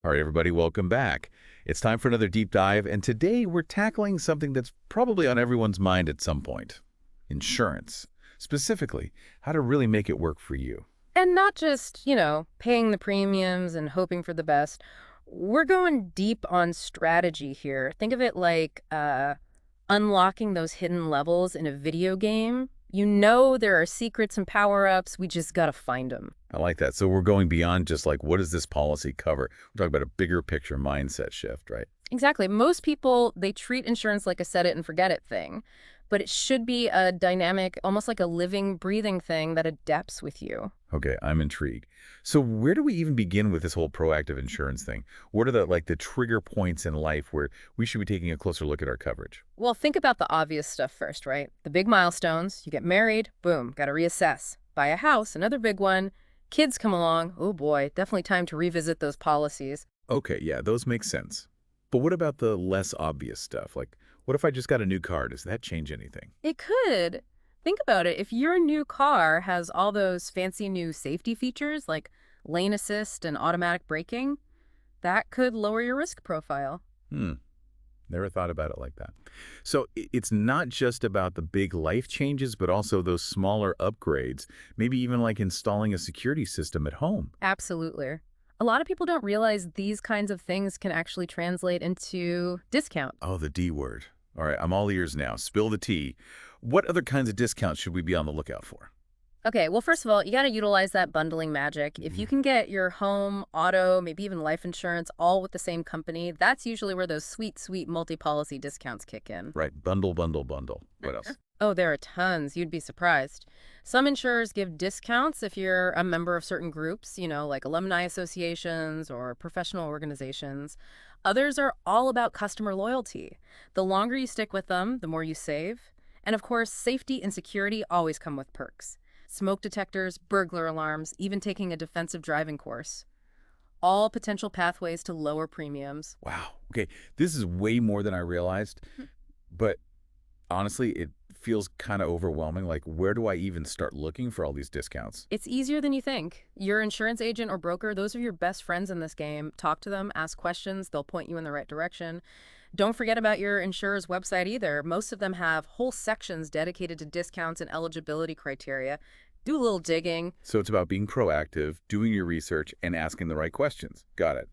All right, everybody, welcome back. It's time for another deep dive, and today we're tackling something that's probably on everyone's mind at some point. Insurance. Specifically, how to really make it work for you. And not just, paying the premiums and hoping for the best. We're going deep on strategy here. Think of it like unlocking those hidden levels in a video game. You know there are secrets and power-ups. We just got to find them. I like that. So we're going beyond just like, what does this policy cover? We're talking about a bigger picture mindset shift, right? Exactly. Most people, they treat insurance like a set it and forget it thing. But it should be a dynamic, almost like a living, breathing thing that adapts with you. Okay, I'm intrigued. So where do we even begin with this whole proactive insurance thing? What are the trigger points in life where we should be taking a closer look at our coverage? Well, think about the obvious stuff first, right? The big milestones. You get married, boom, got to reassess. Buy a house, another big one. Kids come along, oh boy, definitely time to revisit those policies. Okay, yeah, those make sense. But what about the less obvious stuff? Like, what if I just got a new car? Does that change anything? It could. Think about it. If your new car has all those fancy new safety features like lane assist and automatic braking, that could lower your risk profile. Hmm, never thought about it like that. So it's not just about the big life changes, but also those smaller upgrades, maybe even like installing a security system at home. Absolutely. A lot of people don't realize these kinds of things can actually translate into discount. Oh, the D word. All right, I'm all ears now. Spill the tea. What other kinds of discounts should we be on the lookout for? Okay, well, first of all, you got to utilize that bundling magic. If you Mhm. can get your home, auto, maybe even life insurance all with the same company, that's usually where those sweet, sweet multi-policy discounts kick in. Right, bundle, bundle, bundle. What else? Oh, there are tons. You'd be surprised. Some insurers give discounts if you're a member of certain groups, like alumni associations or professional organizations. Others are all about customer loyalty. The longer you stick with them, the more you save. And of course, safety and security always come with perks. Smoke detectors, burglar alarms, even taking a defensive driving course. All potential pathways to lower premiums. Wow. Okay, this is way more than I realized, but honestly, it feels kind of overwhelming. Like, where do I even start looking for all these discounts? It's easier than you think. Your insurance agent or broker, those are your best friends in this game. Talk to them, ask questions, they'll point you in the right direction. Don't forget about your insurer's website either. Most of them have whole sections dedicated to discounts and eligibility criteria. Do a little digging. So it's about being proactive, doing your research, and asking the right questions. Got it.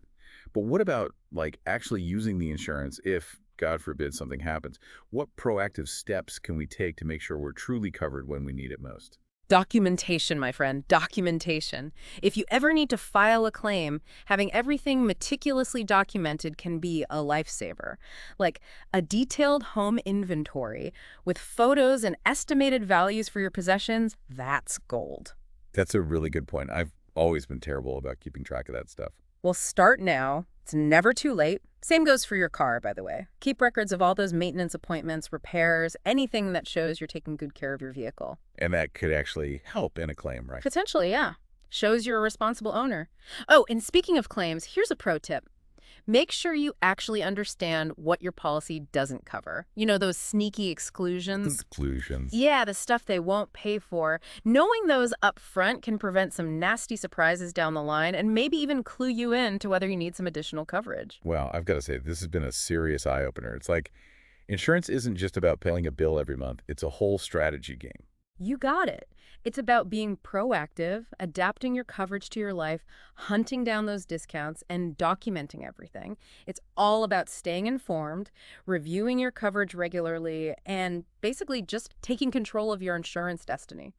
But what about, like, actually using the insurance if, God forbid, something happens? What proactive steps can we take to make sure we're truly covered when we need it most? Documentation, my friend, documentation. If you ever need to file a claim, having everything meticulously documented can be a lifesaver. Like a detailed home inventory with photos and estimated values for your possessions, that's gold. That's a really good point. I've always been terrible about keeping track of that stuff. Well, start now. It's never too late. Same goes for your car, by the way. Keep records of all those maintenance appointments, repairs, anything that shows you're taking good care of your vehicle. And that could actually help in a claim, right? Potentially, yeah. Shows you're a responsible owner. Oh, and speaking of claims, here's a pro tip. Make sure you actually understand what your policy doesn't cover. You know, those sneaky exclusions? Exclusions. Yeah, the stuff they won't pay for. Knowing those up front can prevent some nasty surprises down the line and maybe even clue you in to whether you need some additional coverage. Wow, I've got to say, this has been a serious eye-opener. It's like insurance isn't just about paying a bill every month. It's a whole strategy game. You got it. It's about being proactive, adapting your coverage to your life, hunting down those discounts, and documenting everything. It's all about staying informed, reviewing your coverage regularly, and basically just taking control of your insurance destiny.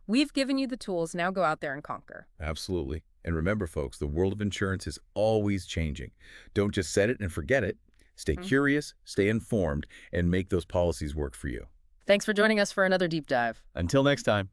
We've given you the tools. Now go out there and conquer. Absolutely. And remember, folks, the world of insurance is always changing. Don't just set it and forget it. Stay curious, stay informed, and make those policies work for you. Thanks for joining us for another deep dive. Until next time.